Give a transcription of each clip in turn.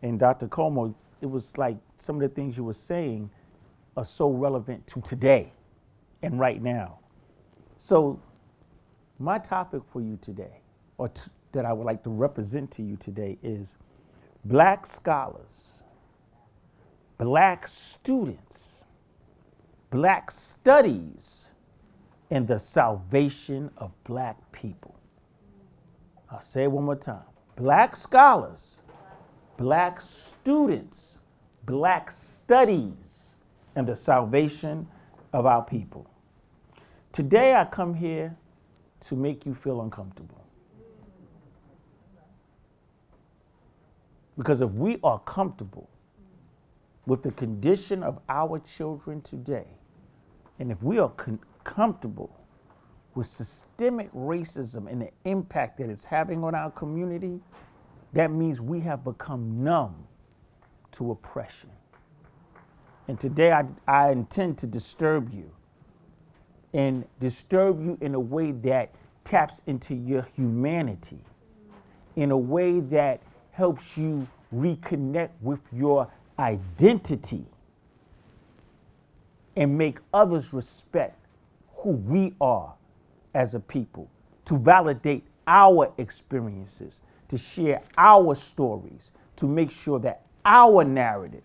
And Dr. Como, it was like some of the things you were saying are so relevant to today and right now. So my topic for you today, that I would like to represent to you today, is Black scholars, Black students, Black studies, and the salvation of Black people. I'll say it one more time. Black scholars, Black students, Black studies, and the salvation of our people. Today I come here to make you feel uncomfortable. Because if we are comfortable with the condition of our children today, and if we are comfortable with systemic racism and the impact that it's having on our community, that means we have become numb to oppression. And today I intend to disturb you, and disturb you in a way that taps into your humanity, in a way that helps you reconnect with your identity and make others respect who we are as a people, to validate our experiences, to share our stories, to make sure that our narrative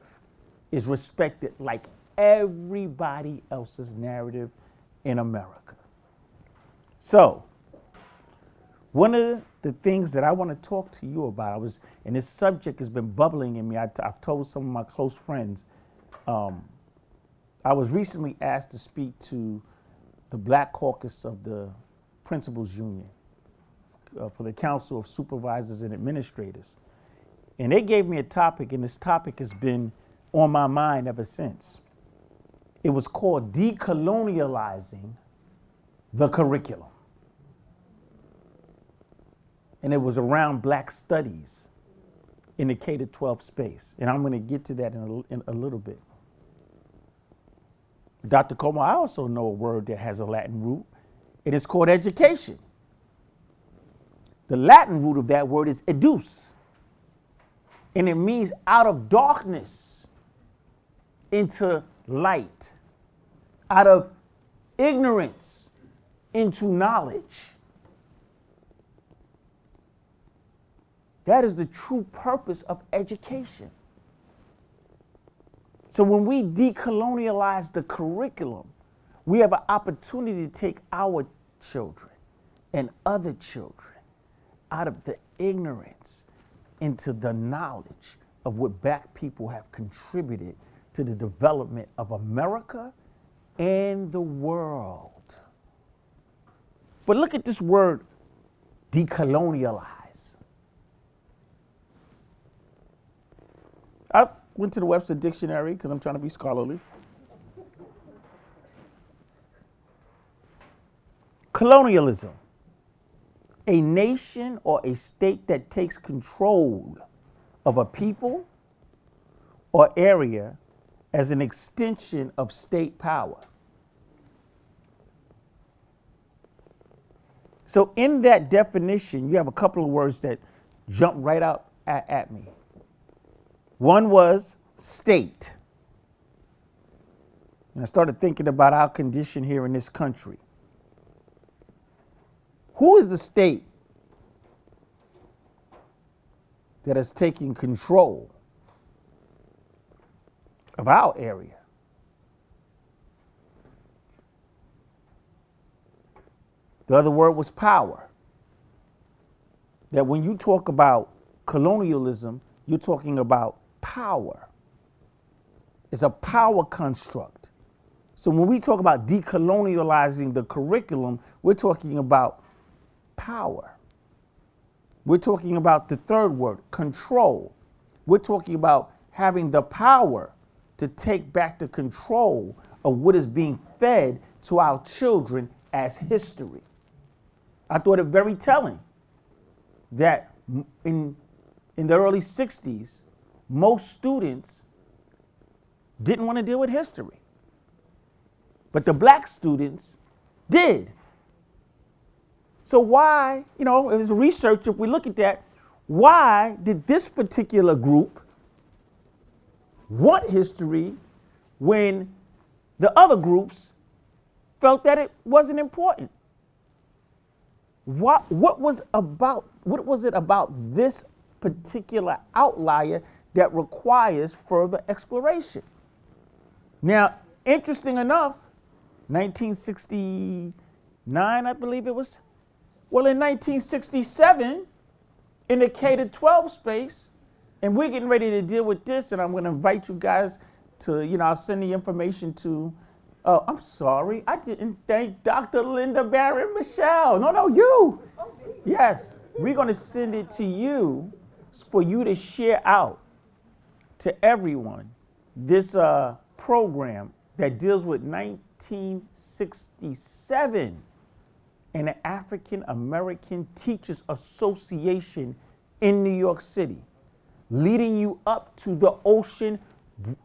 is respected like everybody else's narrative in America. So, one of the things that I want to talk to you about, and this subject has been bubbling in me. I've told some of my close friends. I was recently asked to speak to the Black Caucus of the Principals Union for the Council of Supervisors and Administrators. And they gave me a topic, and this topic has been on my mind ever since. It was called Decolonializing the Curriculum. And it was around Black studies in the K-12 space. And I'm going to get to that in a little bit. Dr. Como, I also know a word that has a Latin root. It is called education. The Latin root of that word is educe. And it means out of darkness into light, out of ignorance into knowledge. That is the true purpose of education. So when we decolonialize the curriculum, we have an opportunity to take our children and other children out of the ignorance into the knowledge of what Black people have contributed to the development of America and the world. But look at this word, decolonialize. I went to the Webster Dictionary because I'm trying to be scholarly. Colonialism, a nation or a state that takes control of a people or area as an extension of state power. So in that definition, you have a couple of words that jump right out at me. One was state. And I started thinking about our condition here in this country. Who is the state that is taking control of our area? The other word was power. That when you talk about colonialism, you're talking about power. It's a power construct. So when we talk about decolonializing the curriculum, we're talking about power. We're talking about the third word, control. We're talking about having the power to take back the control of what is being fed to our children as history. I thought it very telling that in the early 60s, most students didn't want to deal with history. But the Black students did. So why, as research, if we look at that, why did this particular group want history when the other groups felt that it wasn't important? What was it about this particular outlier that requires further exploration? Now, interesting enough, 1969, I believe it was. Well, in 1967, in the K-12 space, and we're getting ready to deal with this, and I'm going to invite you guys to, I'll send the information to, I'm sorry, I didn't thank Dr. Linda Barron Michelle. No, you. Yes, we're going to send it to you for you to share out to everyone this program that deals with 1967 and the African American Teachers Association in New York City, leading you up to the Ocean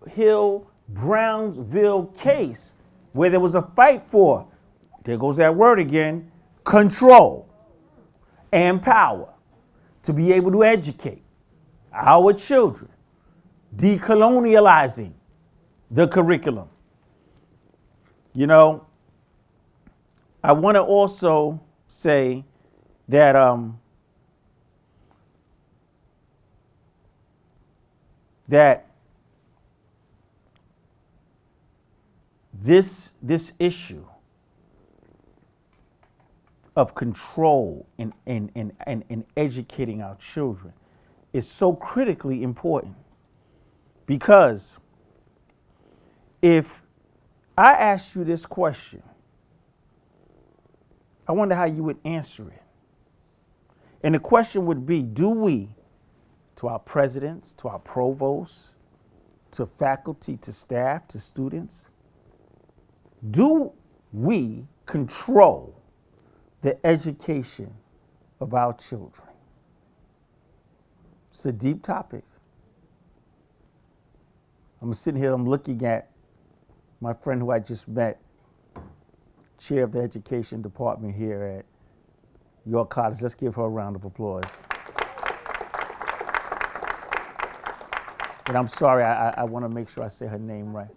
Hill Brownsville case, where there was a fight for, there goes that word again, control and power to be able to educate our children, decolonializing the curriculum. I want to also say that this issue of control in educating our children is so critically important, because if I asked you this question, I wonder how you would answer it. And the question would be, do we, to our presidents, to our provosts, to faculty, to staff, to students, do we control the education of our children? It's a deep topic. I'm sitting here, I'm looking at my friend who I just met, chair of the education department here at York College. Let's give her a round of applause. And I'm sorry, I want to make sure I say her name right.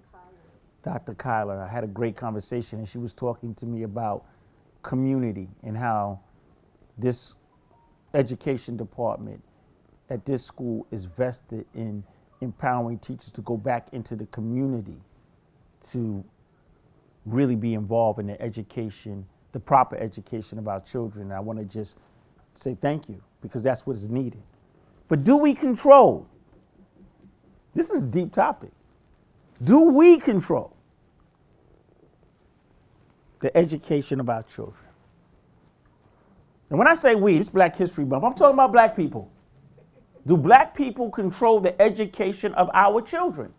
Dr. Kyler. I had a great conversation, and she was talking to me about community and how this education department at this school is vested in empowering teachers to go back into the community to really be involved in the education, the proper education of our children. And I want to just say thank you, because that's what is needed. But do we control? This is a deep topic. Do we control the education of our children? And when I say we, it's Black History Month. I'm talking about black people. Do black people control the education of our children?